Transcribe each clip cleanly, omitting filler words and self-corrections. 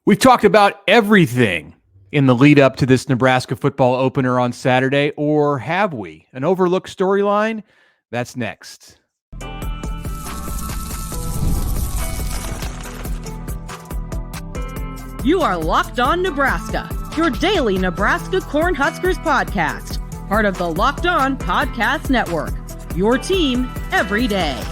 We've talked about everything in the lead up to this Nebraska football opener on Saturday, or have we? An overlooked storyline? That's next. You are Locked On Nebraska, your daily Nebraska Cornhuskers podcast, part of the Locked On Podcast Network, your team every day.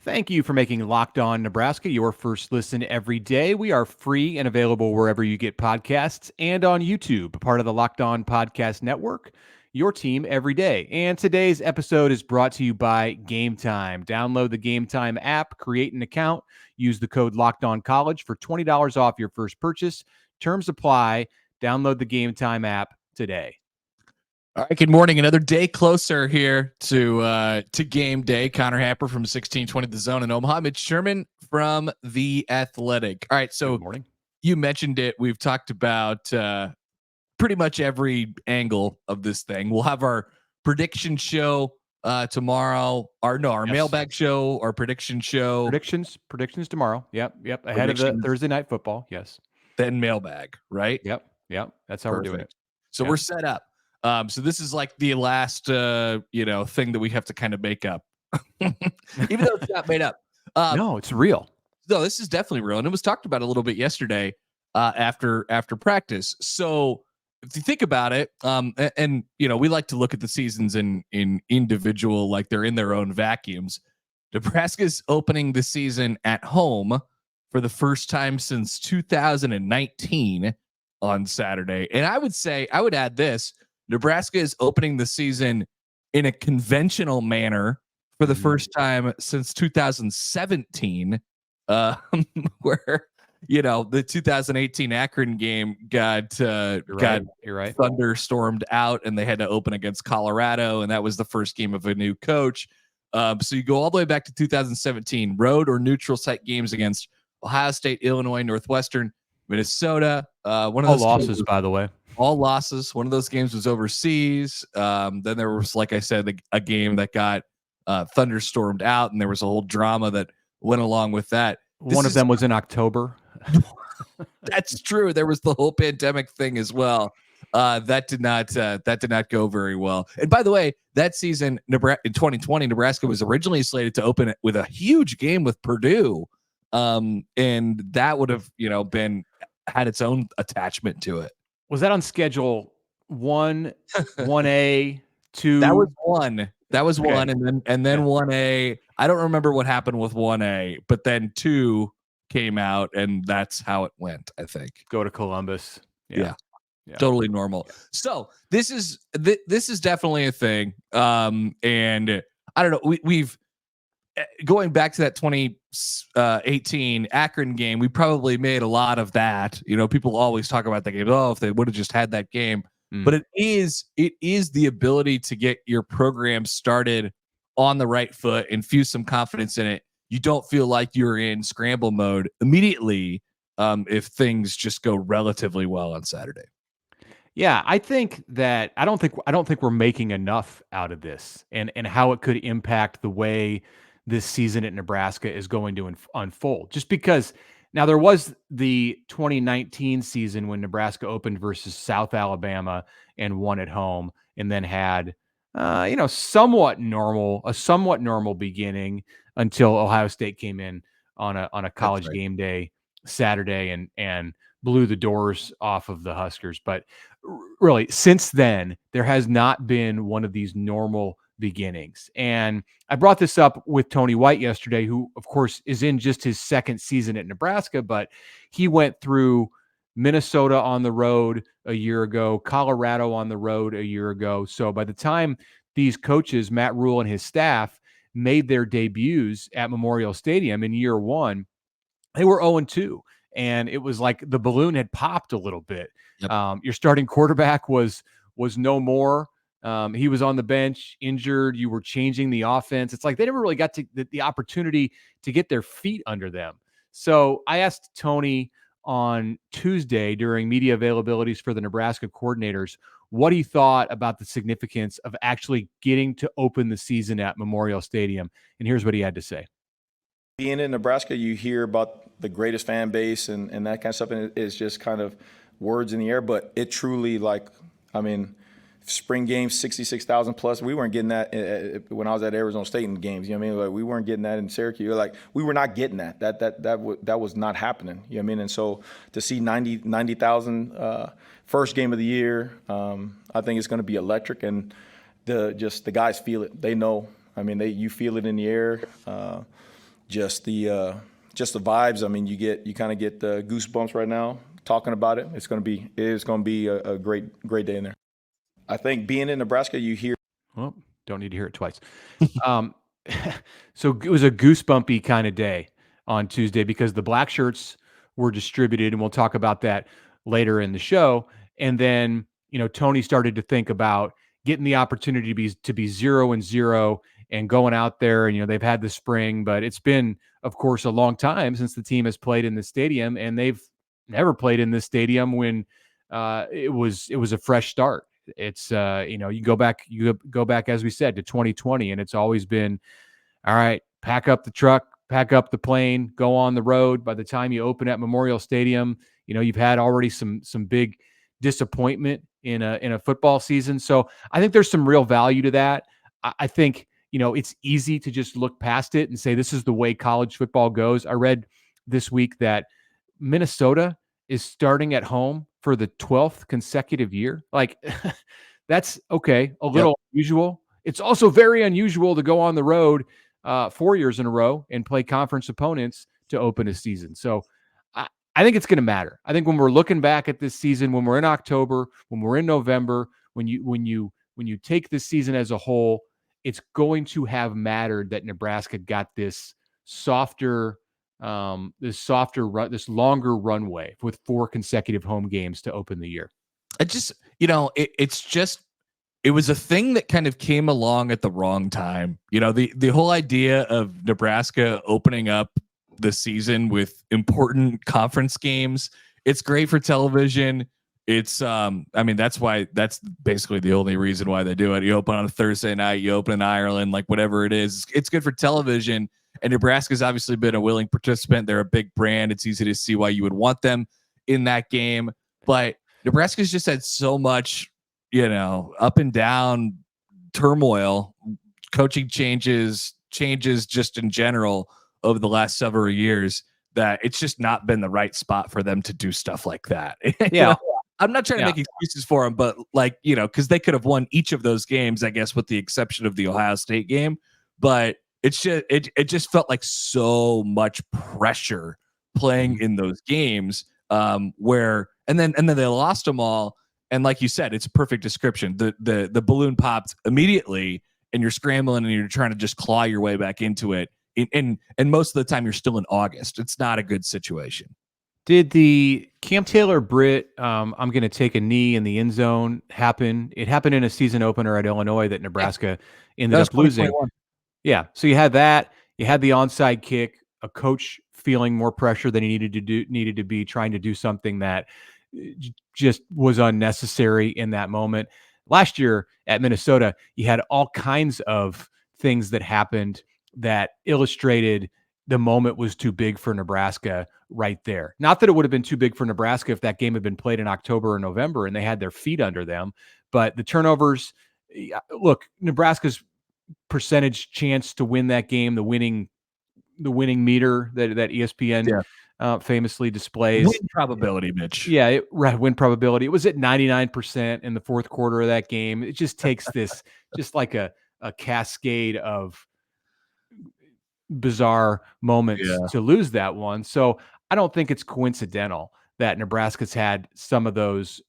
Thank you for making Locked On Nebraska your first listen every day. We are free and available wherever you get podcasts and on YouTube, part of the Locked On Podcast Network, your team every day. And today's episode is brought to you by Gametime. Download the Gametime app, create an account, use the code LOCKEDONCollege for $20 off your first purchase. Terms apply. Download the Gametime app today. All right, good morning. Another day closer here to game day. Connor Happer from 1620 The Zone in Omaha. Mitch Sherman from The Athletic. All right, so good morning. You mentioned it. We've talked about pretty much every angle of this thing. We'll have our prediction show tomorrow. Our mailbag show, our prediction show. Predictions tomorrow. Yep. Ahead of the Thursday night football. Yes. Then mailbag, right? Yep. That's how we're doing it. So we're set up. So this is like the last, thing that we have to kind of make up, even though it's not made up. No, it's real. No, this is definitely real, and it was talked about a little bit yesterday after practice. So if you think about it, and we like to look at the seasons in individual, like they're in their own vacuums. Nebraska's opening the season at home for the first time since 2019 on Saturday, and I would add this. Nebraska is opening the season in a conventional manner for the first time since 2017, where the 2018 Akron game got thunderstormed out, and they had to open against Colorado, and that was the first game of a new coach. So you go all the way back to 2017, road or neutral site games against Ohio State, Illinois, Northwestern, Minnesota. One of those losses, by the way. All losses. One of those games was overseas. Then there was, like I said, a game that got thunderstormed out, and there was a whole drama that went along with that. One of them was in October. That's true. There was the whole pandemic thing as well. That did not go very well. And by the way, that season, in 2020, Nebraska was originally slated to open it with a huge game with Purdue, and that would have had its own attachment to it. Was that on schedule 1A, 2? That was one. Okay. One, and then 1A. I don't remember what happened with 1A, but then 2 came out, and that's how it went. I think. Go to Columbus. Yeah. Totally normal. Yeah. So this is definitely a thing. And I don't know. We've going back to that 2018 Akron game, we probably made a lot of that. People always talk about that game. Oh, if they would have just had that game. But it is the ability to get your program started on the right foot, infuse some confidence in it. You don't feel like you're in scramble mode immediately if things just go relatively well on Saturday. Yeah, I think that I don't think we're making enough out of this and how it could impact the way this season at Nebraska is going to unfold. Just because now there was the 2019 season when Nebraska opened versus South Alabama and won at home, and then had a somewhat normal beginning until Ohio State came in on a college game day Saturday and blew the doors off of the Huskers. But really, since then, there has not been one of these normal beginnings. And I brought this up with Tony White yesterday, who, of course, is in just his second season at Nebraska, but he went through Minnesota on the road a year ago, Colorado on the road a year ago. So by the time these coaches, Matt Rule and his staff, made their debuts at Memorial Stadium in year one, they were 0-2. And it was like the balloon had popped a little bit. Yep. Your starting quarterback was no more. He was on the bench, injured. You were changing the offense. It's like they never really got to the opportunity to get their feet under them. So I asked Tony on Tuesday during media availabilities for the Nebraska coordinators what he thought about the significance of actually getting to open the season at Memorial Stadium. And here's what he had to say. Being in Nebraska, you hear about the greatest fan base and that kind of stuff, and it's just kind of words in the air. But it truly, like, I mean, spring games, 66,000 plus. We weren't getting that when I was at Arizona State in games. You know what I mean? Like, we weren't getting that in Syracuse. Like, we were not getting that. That was not happening. You know what I mean? And so to see 90,000 first game of the year, I think it's going to be electric. And the guys feel it. They know. I mean, you feel it in the air. Just the vibes. I mean, you kind of get the goosebumps right now talking about it. It is going to be a great day in there. I think being in Nebraska, you hear. Well, don't need to hear it twice. So it was a goosebumpy kind of day on Tuesday because the Blackshirts were distributed, and we'll talk about that later in the show. And then, Tony started to think about getting the opportunity to be 0-0 and going out there. And, they've had the spring, but it's been, of course, a long time since the team has played in the stadium, and they've never played in this stadium when it was a fresh start. It's you go back, as we said, to 2020, and it's always been, all right, pack up the truck, pack up the plane, go on the road. By the time you open at Memorial Stadium, you've had already some big disappointment in a football season. So I think there's some real value to that. I think, it's easy to just look past it and say this is the way college football goes. I read this week that Minnesota is starting at home for the 12th consecutive year. Like, that's okay. A little unusual. It's also very unusual to go on the road 4 years in a row and play conference opponents to open a season. So I think it's going to matter. I think when we're looking back at this season, when we're in October, when we're in November, when you take this season as a whole, it's going to have mattered that Nebraska got this longer runway with 4 consecutive home games to open the year. It was a thing that kind of came along at the wrong time. The whole idea of Nebraska opening up the season with important conference games, it's great for television. It's that's basically the only reason why they do it. You open on a Thursday night, you open in Ireland, like whatever it is, it's good for television. And Nebraska's obviously been a willing participant. They're a big brand. It's easy to see why you would want them in that game. But Nebraska's just had so much, up and down turmoil, coaching changes just in general over the last several years, that it's just not been the right spot for them to do stuff like that. Yeah. I'm not trying to make excuses for them, but because they could have won each of those games, I guess, with the exception of the Ohio State game. But it's just it just felt like so much pressure playing in those games, where and then they lost them all. And like you said, it's a perfect description. The balloon popped immediately, and you're scrambling and you're trying to just claw your way back into it. And most of the time you're still in August. It's not a good situation. Did the Cam Taylor-Britt, I'm going to take a knee in the end zone happen? It happened in a season opener at Illinois that Nebraska ended up losing. Yeah. So you had that. You had the onside kick, a coach feeling more pressure than he needed to be trying to do something that just was unnecessary in that moment. Last year at Minnesota, you had all kinds of things that happened that illustrated the moment was too big for Nebraska right there. Not that it would have been too big for Nebraska if that game had been played in October or November and they had their feet under them, but the turnovers, look, Nebraska's percentage chance to win that game, the winning meter that ESPN famously displays. Win probability, Mitch. Yeah, win probability. It was at 99% in the fourth quarter of that game. It just takes this, just like a cascade of bizarre moments to lose that one. So I don't think it's coincidental that Nebraska's had some of those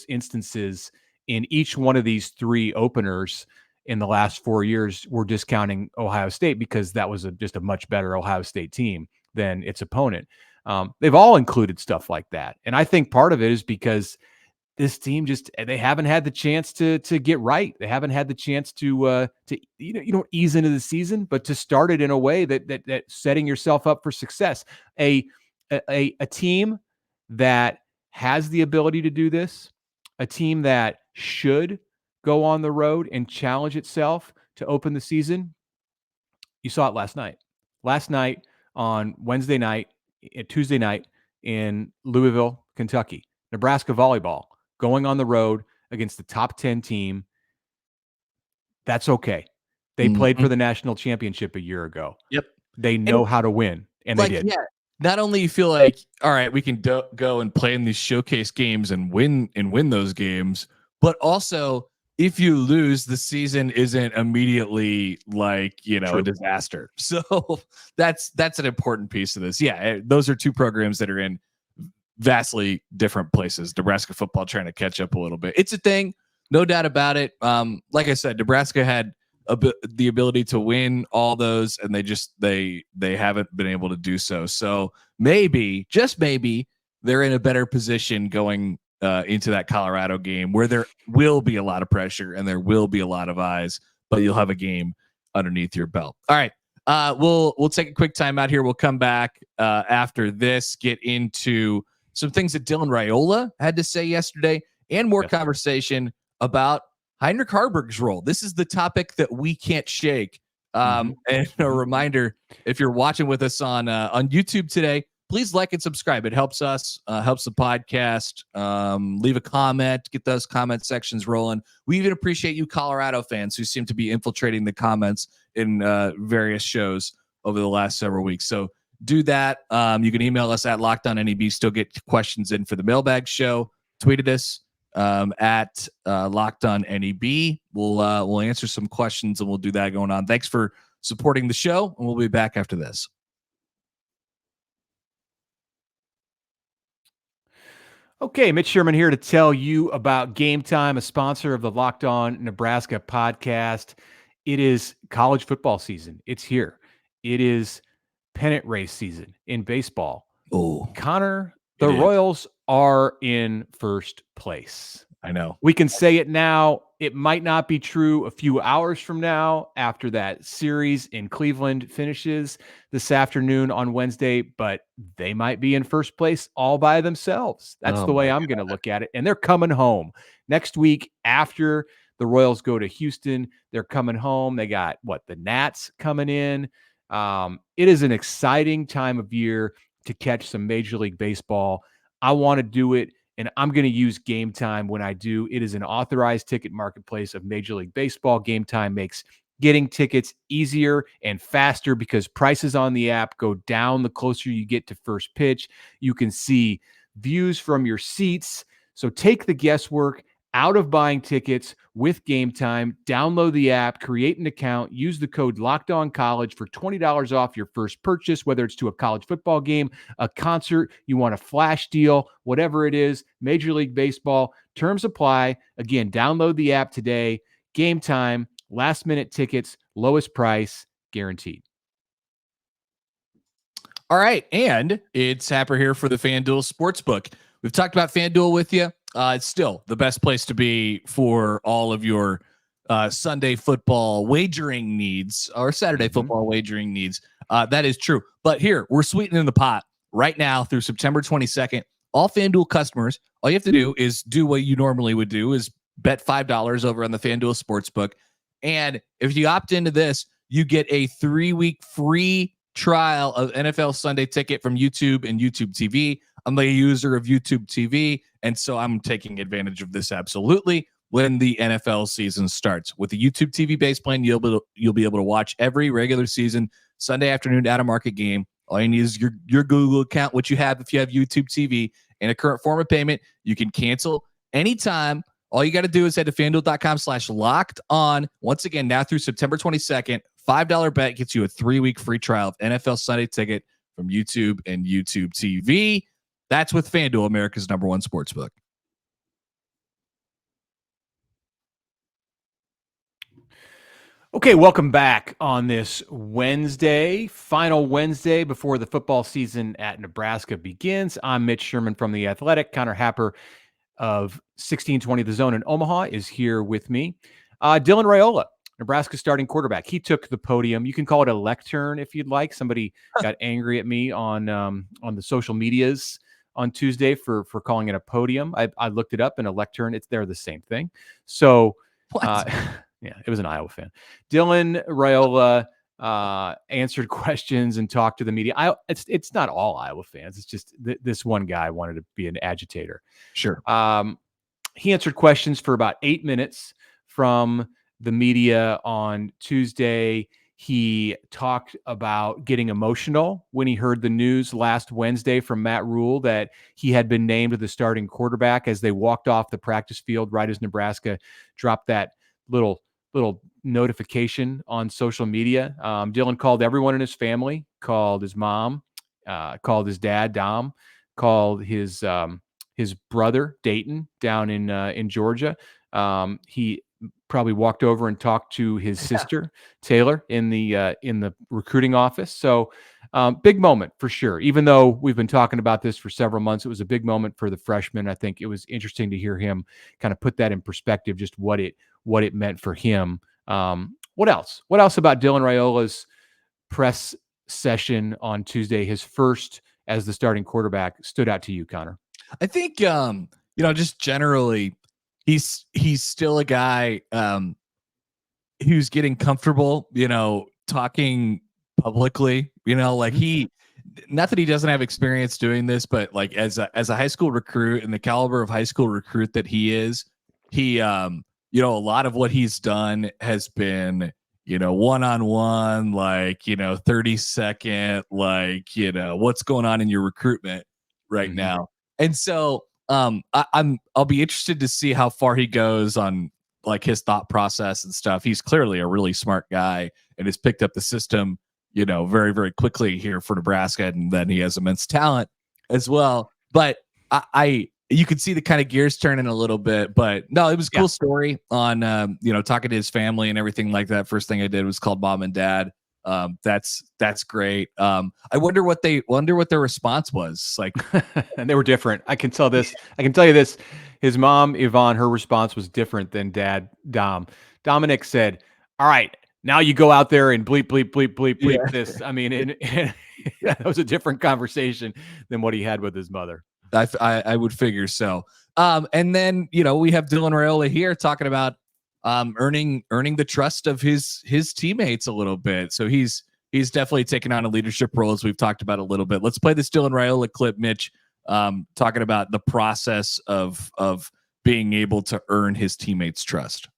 instances in each one of these 3 openers in the last 4 years. We're discounting Ohio State because that was just a much better Ohio State team than its opponent. They've all included stuff like that. And I think part of it is because this team they haven't had the chance to get right. They haven't had the chance to you don't ease into the season, but to start it in a way that setting yourself up for success. A team that has the ability to do this, a team that should go on the road and challenge itself to open the season. You saw it last night. Last night on Wednesday night, Tuesday night in Louisville, Kentucky. Nebraska volleyball going on the road against the top 10 team. That's okay. They played for the national championship a year ago. Yep. They know how to win, and they did. Yeah, not only you feel like, all right, we can go and play in these showcase games and win those games, but also if you lose, the season isn't immediately like, a disaster. So that's an important piece of this. Yeah, those are two programs that are in vastly different places. Nebraska football trying to catch up a little bit. It's a thing, no doubt about it. Like I said, Nebraska had the ability to win all those, and they haven't been able to do so. So maybe, just maybe, they're in a better position going into that Colorado game, where there will be a lot of pressure and there will be a lot of eyes, but you'll have a game underneath your belt. All right. We'll take a quick time out here. We'll come back after this, get into some things that Dylan Raiola had to say yesterday, and more conversation about Heinrich Haarberg's role. This is the topic that we can't shake. And a reminder, if you're watching with us on YouTube today, please like and subscribe. It helps us, helps the podcast. Leave a comment, get those comment sections rolling. We even appreciate you Colorado fans who seem to be infiltrating the comments in various shows over the last several weeks. So do that. You can email us at LockedOnNEB. Still get questions in for the mailbag show. Tweet at us at LockedOnNEB. We'll answer some questions, and we'll do that going on. Thanks for supporting the show, and we'll be back after this. Okay, Mitch Sherman here to tell you about Gametime, a sponsor of the Locked On Nebraska podcast. It is college football season. It's here. It is pennant race season in baseball. Oh, Connor, the Royals are in first place. I know. We can say it now. It might not be true a few hours from now after that series in Cleveland finishes this afternoon on Wednesday, but they might be in first place all by themselves. That's the way I'm going to look at it. And they're coming home next week after the Royals go to Houston. They're coming home. They got the Nats coming in. It is an exciting time of year to catch some Major League Baseball. I want to do it, and I'm going to use Gametime when I do. It is an authorized ticket marketplace of Major League Baseball. Gametime makes getting tickets easier and faster because prices on the app go down the closer you get to first pitch. You can see views from your seats. So take the guesswork out of buying tickets with Gametime. Download the app, create an account, use the code LOCKEDONCollege for $20 off your first purchase, whether it's to a college football game, a concert, you want a flash deal, whatever it is, Major League Baseball. Terms apply. Again, download the app today. Gametime, last minute tickets, lowest price, guaranteed. All right, and it's Happer here for the FanDuel Sportsbook. We've talked about FanDuel with you. It's still the best place to be for all of your Sunday football wagering needs or Saturday football wagering needs. That is true. But here, we're sweetening the pot right now through September 22nd. All FanDuel customers, all you have to do is do what you normally would do, is bet $5 over on the FanDuel Sportsbook. And if you opt into this, you get a 3-week free trial of NFL Sunday Ticket from YouTube and YouTube TV. I'm a user of YouTube TV, and so I'm taking advantage of this absolutely when the NFL season starts. With the YouTube TV base plan, you'll be able to watch every regular season Sunday afternoon at a market game. All you need is your Google account, which you have if you have YouTube TV, and a current form of payment. You can cancel anytime. All you got to do is head to FanDuel.com/locked on. Once again, now through September 22nd, $5 bet gets you a 3-week free trial of NFL Sunday Ticket from YouTube and YouTube TV. That's with FanDuel, America's #1 sportsbook. Okay, welcome back on this Wednesday, final Wednesday before the football season at Nebraska begins. I'm Mitch Sherman from The Athletic. Connor Happer of 1620 The Zone in Omaha is here with me. Dylan Raiola, Nebraska starting quarterback. He took the podium. You can call it a lectern if you'd like. Somebody got angry at me on the social medias on Tuesday for calling it a podium. I looked it up, and a lectern, they're the same thing. So, yeah, it was an Iowa fan. Dylan Raiola, answered questions and talked to the media. It's not all Iowa fans. It's just this one guy wanted to be an agitator. Sure. He answered questions for about 8 minutes from the media on Tuesday. He talked about getting emotional when he heard the news last Wednesday from Matt Rule that he had been named the starting quarterback as they walked off the practice field right as Nebraska dropped that little notification on social media. Dylan called everyone in his family, called his mom, called his dad, Dom, called his brother, Dayton, down in Georgia. He probably walked over and talked to his sister, Taylor, in the recruiting office. So big moment for sure. Even though we've been talking about this for several months, it was a big moment for the freshman. I think it was interesting to hear him kind of put that in perspective, just what it meant for him. What else? What else about Dylan Raiola's press session on Tuesday, his first as the starting quarterback, stood out to you, Connor? I think just generally, he's still a guy who's getting comfortable, talking publicly, like not that he doesn't have experience doing this, but like as a high school recruit and the caliber of high school recruit that he is, he a lot of what he's done has been, one-on-one, like, 30-second, like, what's going on in your recruitment right now. And so I'll be interested to see how far he goes on like his thought process and stuff. He's clearly a really smart guy and has picked up the system, very, very quickly here for Nebraska. And then he has immense talent as well. But you could see the kind of gears turning a little bit, but no, it was a cool story on, talking to his family and everything like that. First thing I did was called mom and dad. That's great. I wonder what their response was like. And they were different. I can tell you this. His mom, Yvonne, her response was different than dad, Dom. Dominic said, "All right, now you go out there and bleep, bleep, bleep, bleep, bleep this." I mean, and that was a different conversation than what he had with his mother. I would figure so. And then, we have Dylan Raiola here talking about earning the trust of his teammates a little bit. So he's definitely taken on a leadership role, as we've talked about a little bit. Let's play this Dylan Raiola clip, Mitch, talking about the process of being able to earn his teammates' trust.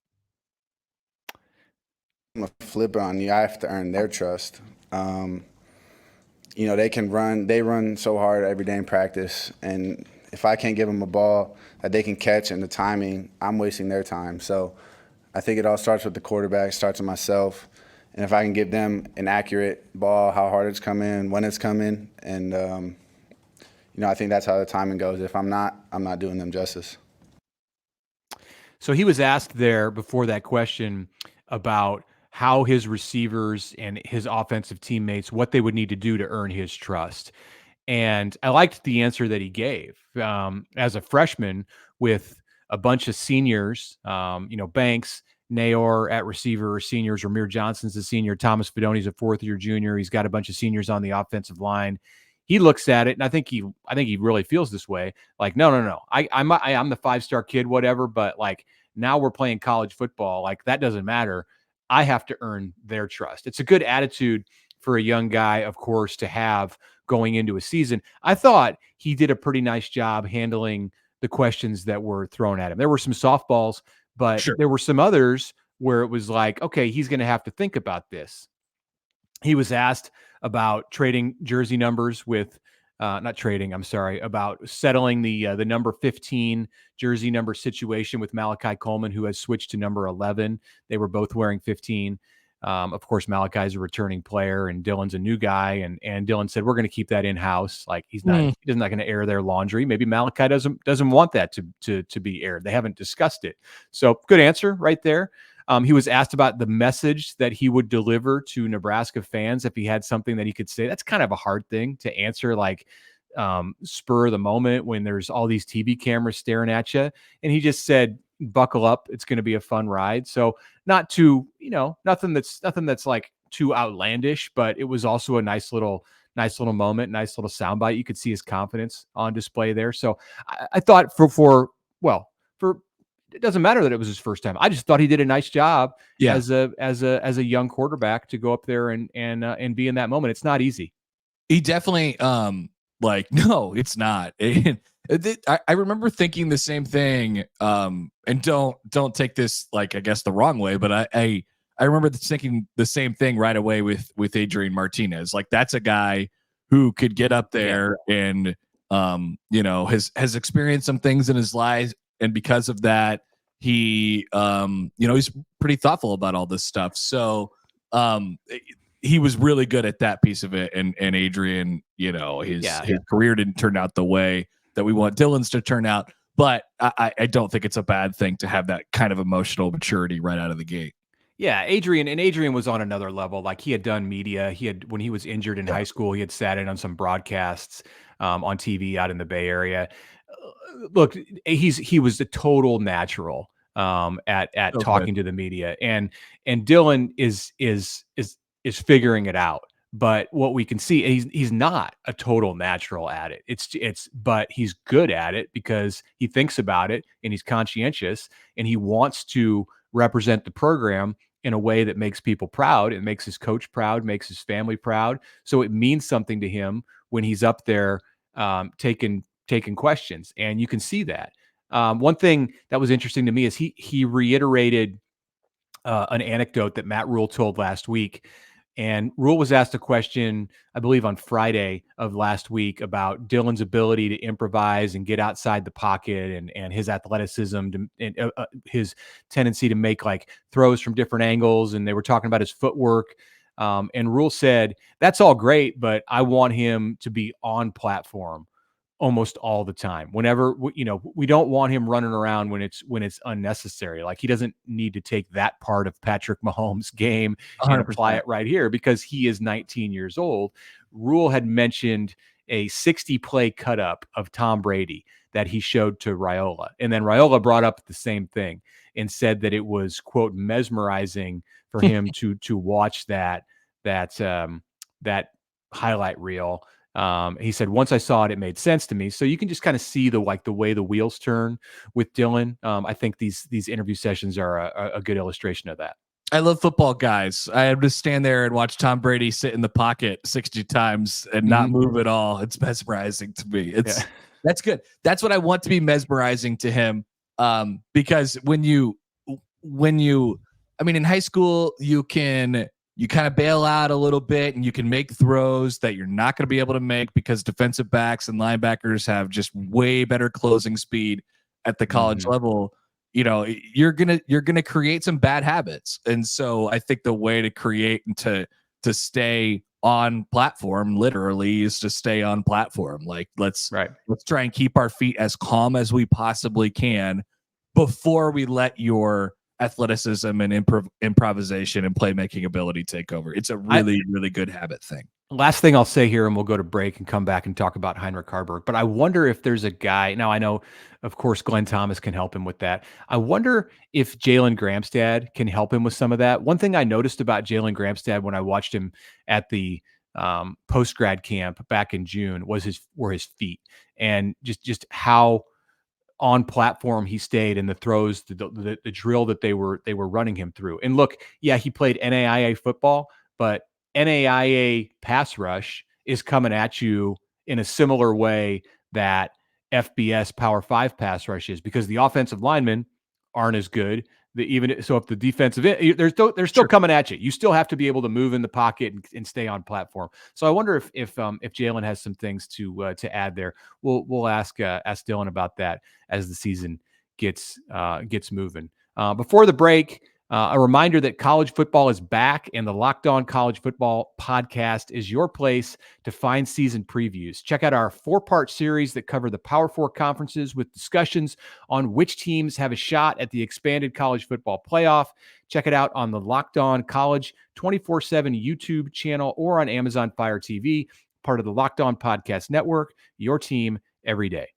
I'm a flipper on you. I have to earn their trust. They run so hard every day in practice, and if I can't give them a ball that they can catch and the timing, I'm wasting their time. So I think it all starts with the quarterback, starts with myself, and if I can give them an accurate ball, how hard it's coming, when it's coming, and I think that's how the timing goes. If I'm not doing them justice. So he was asked there before that question about how his receivers and his offensive teammates, what they would need to do to earn his trust. And I liked the answer that he gave. As a freshman with a bunch of seniors, Banks, Nayor at receiver, seniors, Ramir Johnson's a senior, Thomas Fidoni's a fourth-year junior. He's got a bunch of seniors on the offensive line. He looks at it, and I think he really feels this way. Like, no. I'm the five-star kid, whatever, but like now we're playing college football. Like that doesn't matter. I have to earn their trust. It's a good attitude for a young guy, of course, to have going into a season. I thought he did a pretty nice job handling the questions that were thrown at him. There were some softballs, but there were some others where it was like, okay, he's going to have to think about this. He was asked about trading jersey numbers with about settling the number 15 jersey number situation with Malachi Coleman, who has switched to number 11. They were both wearing 15. Of course, Malachi's a returning player and Dylan's a new guy. And Dylan said, we're going to keep that in-house. Like he's not going to air their laundry. Maybe Malachi doesn't want that to be aired. They haven't discussed it. So good answer right there. He was asked about the message that he would deliver to Nebraska fans if he had something that he could say. That's kind of a hard thing to answer, like spur of the moment when there's all these TV cameras staring at you. And he just said, buckle up. It's going to be a fun ride. So not too, nothing that's like too outlandish, but it was also a nice little moment, nice little soundbite. You could see his confidence on display there. So I thought for it doesn't matter that it was his first time. I just thought he did a nice job Yeah. as a young quarterback to go up there and be in that moment. It's not easy. He definitely like, no, it's not. I remember thinking the same thing. And don't take this like, I guess, the wrong way, but I remember thinking the same thing right away with Adrian Martinez. Like, that's a guy who could get up there and has experienced some things in his life, and because of that, he he's pretty thoughtful about all this stuff. So he was really good at that piece of it. And Adrian, his career didn't turn out the way that we want Dylan's to turn out. But I don't think it's a bad thing to have that kind of emotional maturity right out of the gate. Yeah, Adrian was on another level. Like, he had done media. When he was injured in high school, he had sat in on some broadcasts on TV out in the Bay Area. Look, he was a total natural at talking to the media, and Dylan is figuring it out. But what we can see, he's not a total natural at it. But he's good at it because he thinks about it, and he's conscientious, and he wants to represent the program in a way that makes people proud. It makes his coach proud, makes his family proud. So it means something to him when he's up there taking questions, and you can see that. One thing that was interesting to me is he reiterated an anecdote that Matt Rule told last week. And Rule was asked a question, I believe, on Friday of last week about Dylan's ability to improvise and get outside the pocket, and his athleticism and his tendency to make like throws from different angles. And they were talking about his footwork. And Rule said, that's all great, but I want him to be on platform almost all the time. Whenever, we don't want him running around when it's unnecessary. Like, he doesn't need to take that part of Patrick Mahomes' game 100%. and apply it right here because he is 19 years old. Rule had mentioned a 60 play cut up of Tom Brady that he showed to Raiola. And then Raiola brought up the same thing and said that it was, quote, mesmerizing for him to watch that highlight reel. He said, once I saw it, it made sense to me. So you can just kind of see the way the wheels turn with Dylan. I think these interview sessions are a good illustration of that. I love football guys. I have to stand there and watch Tom Brady sit in the pocket 60 times and not move at all. It's mesmerizing to me. That's good. That's what I want to be mesmerizing to him. Because when you, in high school, you kind of bail out a little bit and you can make throws that you're not going to be able to make because defensive backs and linebackers have just way better closing speed at the college level. You're going to create some bad habits. And so I think the way to create and to stay on platform literally is to stay on platform. Like, let's try and keep our feet as calm as we possibly can before we let your athleticism and improvisation and playmaking ability take over. It's a really good habit thing. Last thing I'll say here, and we'll go to break and come back and talk about Heinrich Haarberg, but I wonder if there's a guy. Now, I know, of course, Glenn Thomas can help him with that. I wonder if Jalen Gramstad can help him with some of that. One thing I noticed about Jalen Gramstad when I watched him at the post-grad camp back in June were his feet, and just how on platform he stayed in the throws, the drill that they were running him through. And look, yeah, he played NAIA football, but NAIA pass rush is coming at you in a similar way that FBS Power 5 pass rush is, because the offensive linemen aren't as good. If the defensive end, they're still coming at you. You still have to be able to move in the pocket and stay on platform. So I wonder if Jalen has some things to add there. We'll ask Dylan about that as the season gets moving. Before the break, a reminder that college football is back, and the Locked On College Football podcast is your place to find season previews. Check out our 4-part series that cover the Power 4 conferences with discussions on which teams have a shot at the expanded college football playoff. Check it out on the Locked On College 24/7 YouTube channel or on Amazon Fire TV, part of the Locked On Podcast Network, your team every day.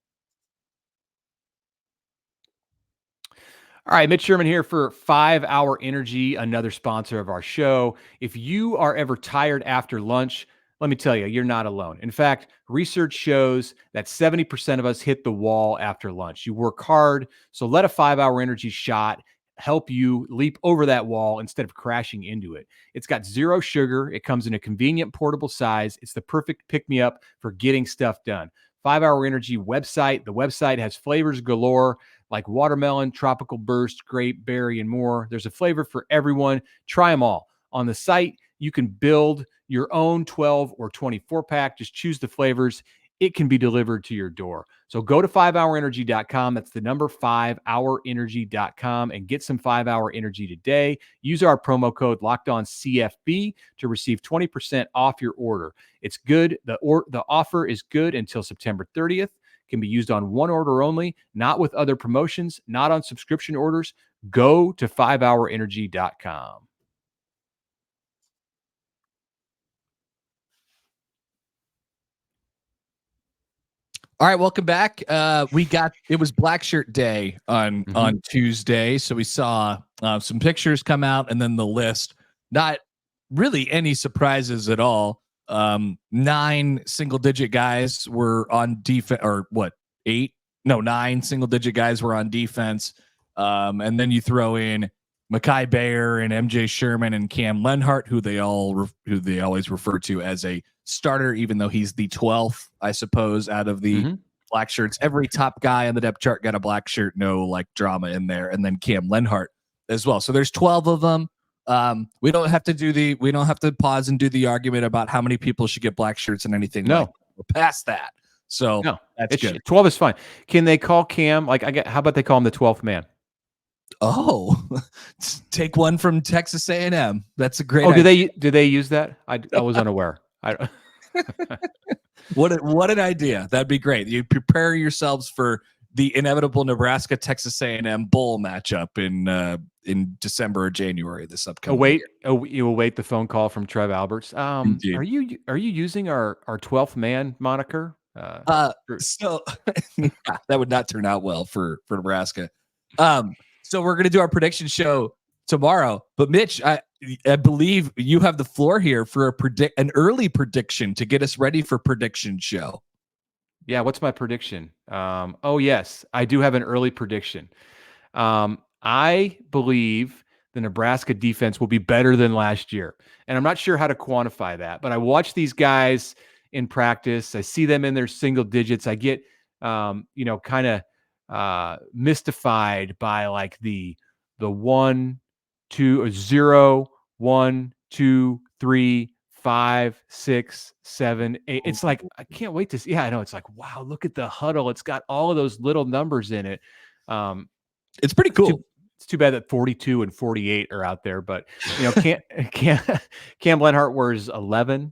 All right, Mitch Sherman here for 5 Hour Energy, another sponsor of our show. If you are ever tired after lunch, let me tell you, you're not alone. In fact, research shows that 70% of us hit the wall after lunch. You work hard, so let a 5-hour energy shot help you leap over that wall instead of crashing into it. It's got zero sugar. It comes in a convenient portable size. It's the perfect pick-me-up for getting stuff done. 5-hour energy website. The website has flavors galore like watermelon, tropical burst, grape, berry, and more. There's a flavor for everyone. Try them all. On the site, you can build your own 12 or 24 pack. Just choose the flavors. It can be delivered to your door. So go to 5hourenergy.com. That's the number 5hourenergy.com and get some 5-hour energy today. Use our promo code LOCKEDONCFB to receive 20% off your order. It's good. The offer is good until September 30th. Can be used on one order only, not with other promotions, not on subscription orders. Go to 5hourenergy.com. All right, welcome back. It was Blackshirt Day on Tuesday, so we saw some pictures come out, and then the list. Not really any surprises at all. 9 single-digit guys were on defense, or what? 8? No, 9 single-digit guys were on defense, and then you throw in Mekhi Bayer and MJ Sherman and Cam Lenhart, who they always refer to as a starter, even though he's the 12th, I suppose, out of the black shirts. Every top guy on the depth chart got a black shirt, no like drama in there, and then Cam Lenhart as well. So there's 12 of them. We don't have to pause and do the argument about how many people should get black shirts and anything. No, we're past that. So no, that's good. 12 is fine. Can they call Cam how about they call him the 12th man? Oh, take one from Texas A&M. That's a great idea. Do they use that? I was unaware. What an idea. That'd be great. You prepare yourselves for the inevitable Nebraska Texas A&M bowl matchup in December or January this upcoming year. You await the phone call from Trev Alberts. Are you using our 12th man moniker? So that would not turn out well for Nebraska. So we're going to do our prediction show tomorrow, but Mitch, I believe you have the floor here for an early prediction to get us ready for prediction show. Yeah. What's my prediction? Oh yes, I do have an early prediction. I believe the Nebraska defense will be better than last year. And I'm not sure how to quantify that, but I watch these guys in practice. I see them in their single digits. I get, kind of mystified by like the 1, 2, or 0, 1, 2, 3, 5, 6, 7, 8. It's like, I can't wait to see. Yeah, I know. It's like, wow, look at the huddle. It's got all of those little numbers in it. It's pretty cool. It's too bad that 42 and 48 are out there, but Cam Lenhart wears 11.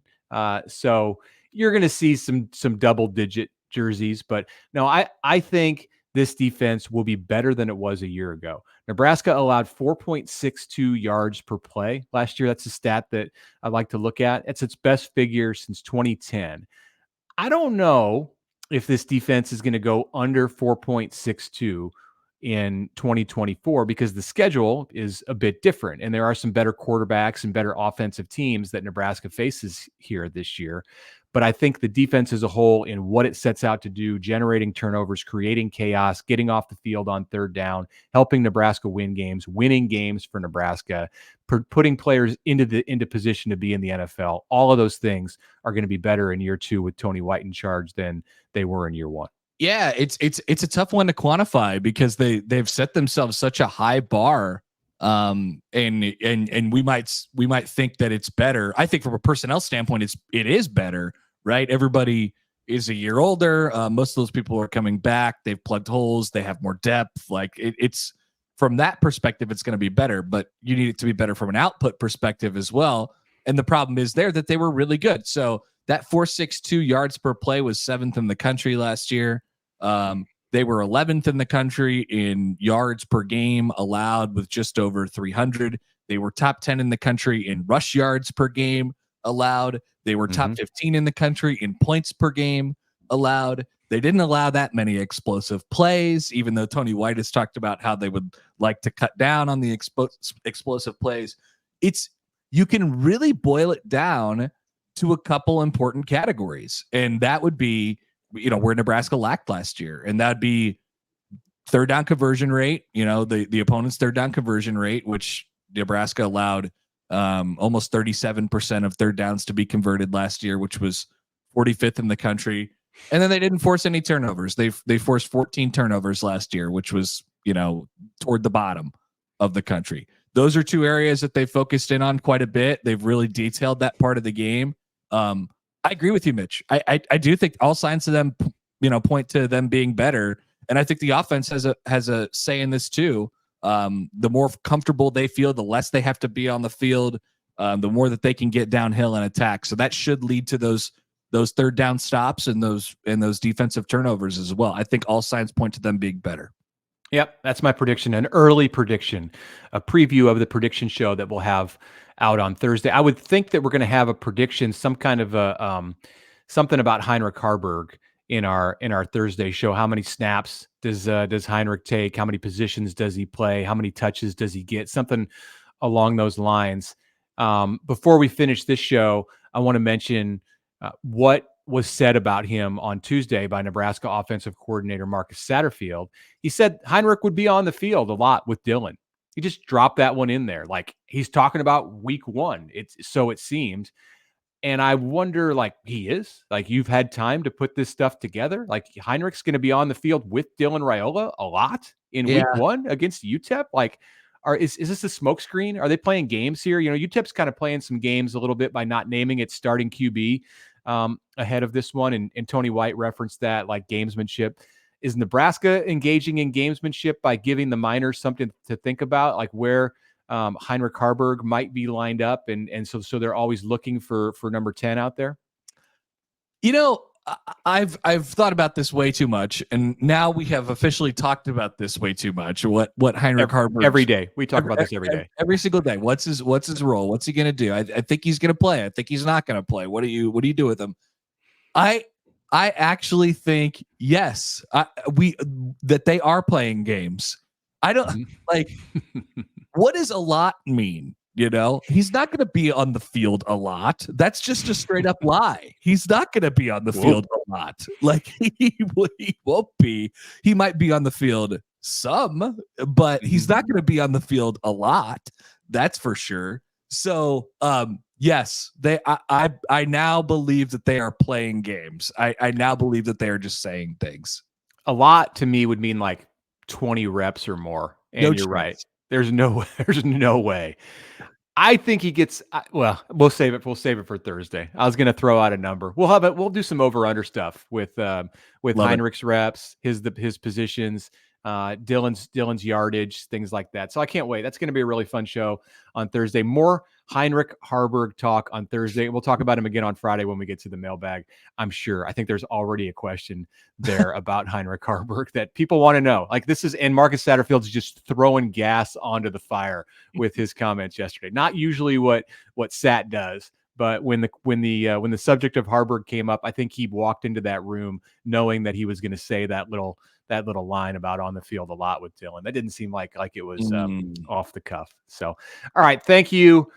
So you're going to see some double digit jerseys, but no, I think this defense will be better than it was a year ago. Nebraska allowed 4.62 yards per play last year. That's a stat that I like to look at. It's its best figure since 2010. I don't know if this defense is going to go under 4.62 in 2024 because the schedule is a bit different and there are some better quarterbacks and better offensive teams that Nebraska faces here this year. But I think the defense as a whole in what it sets out to do, generating turnovers, creating chaos, getting off the field on third down, helping Nebraska win games, winning games for Nebraska, putting players into position to be in the NFL. All of those things are going to be better in year 2 with Tony White in charge than they were in year 1. Yeah, it's a tough one to quantify because they've set themselves such a high bar. And we might think that it's better. I think from a personnel standpoint, it is better, right? Everybody is a year older. Most of those people are coming back. They've plugged holes. They have more depth. Like it's from that perspective, it's going to be better, but you need it to be better from an output perspective as well. And the problem is there that they were really good. So that 4.62 yards per play was 7th in the country last year. They were 11th in the country in yards per game allowed with just over 300. They were top 10 in the country in rush yards per game allowed. They were top 15 in the country in points per game allowed. They didn't allow that many explosive plays, even though Tony White has talked about how they would like to cut down on the explosive plays. You can really boil it down to a couple important categories. And that would be, where Nebraska lacked last year. And that'd be third down conversion rate, the opponent's third down conversion rate, which Nebraska allowed almost 37% of third downs to be converted last year, which was 45th in the country. And then they didn't force any turnovers. They forced 14 turnovers last year, which was, toward the bottom of the country. Those are two areas that they focused in on quite a bit. They've really detailed that part of the game. I agree with you, Mitch. I do think all signs of them, point to them being better. And I think the offense has a say in this too. The more comfortable they feel, the less they have to be on the field, the more that they can get downhill and attack. So that should lead to those third down stops and those defensive turnovers as well. I think all signs point to them being better. Yep, that's my prediction, an early prediction, a preview of the prediction show that we'll have out on Thursday. I would think that we're going to have a prediction, some kind of a something about Heinrich Haarberg in our Thursday show. How many snaps does Heinrich take? How many positions does he play? How many touches does he get? Something along those lines. Before we finish this show, I want to mention what was said about him on Tuesday by Nebraska offensive coordinator Marcus Satterfield. He said Heinrich would be on the field a lot with Dylan. He just dropped that one in there. Like, he's talking about week one. It seemed. And I wonder, he is? You've had time to put this stuff together? Heinrich's going to be on the field with Dylan Raiola a lot in week one against UTEP? Is this a smokescreen? Are they playing games here? UTEP's kind of playing some games a little bit by not naming its starting QB ahead of this one. And Tony White referenced that, gamesmanship. Is Nebraska engaging in gamesmanship by giving the minors something to think about, where Heinrich Haarberg might be lined up, and so they're always looking for number 10 out there? I've thought about this way too much, and now we have officially talked about this way too much. What Heinrich Haarberg every day we talk about this every day, every single day. What's his role? What's he gonna do? I think he's gonna play. I think he's not gonna play. What do you do with him? I actually think yes, that they are playing games. I don't what does a lot mean? He's not going to be on the field a lot. That's just a straight up lie. He's not going to be on the field a lot. He won't be. He might be on the field some, but he's not going to be on the field a lot. That's for sure. So, yes, I now believe that they are playing games. I now believe that they are just saying things. A lot to me would mean 20 reps or more. And you're right. There's no way. I think he gets, well, we'll save it for Thursday. I was going to throw out a number. We'll do some over under stuff with Heinrich's reps, his positions, Dylan's yardage, things like that. So I can't wait. That's going to be a really fun show on Thursday. More Heinrich Haarberg talk on Thursday. We'll talk about him again on Friday when we get to the mailbag, I'm sure. I think there's already a question there about Heinrich Haarberg that people want to know. And Marcus Satterfield's just throwing gas onto the fire with his comments yesterday. Not usually what Sat does, but when the subject of Haarberg came up, I think he walked into that room knowing that he was going to say that little line about on the field a lot with Dylan. That didn't seem like it was off the cuff. So, all right. Thank you,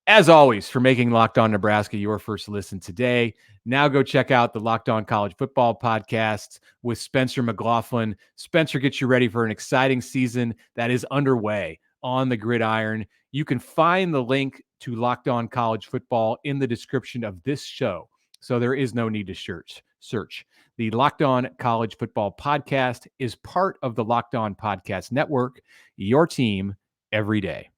as always, for making Locked On Nebraska your first listen today. Now go check out the Locked On College Football podcast with Spencer McLaughlin. Spencer gets you ready for an exciting season that is underway on the gridiron. You can find the link to Locked On College Football in the description of this show, so there is no need to search. The Locked On College Football podcast is part of the Locked On Podcast Network, your team every day.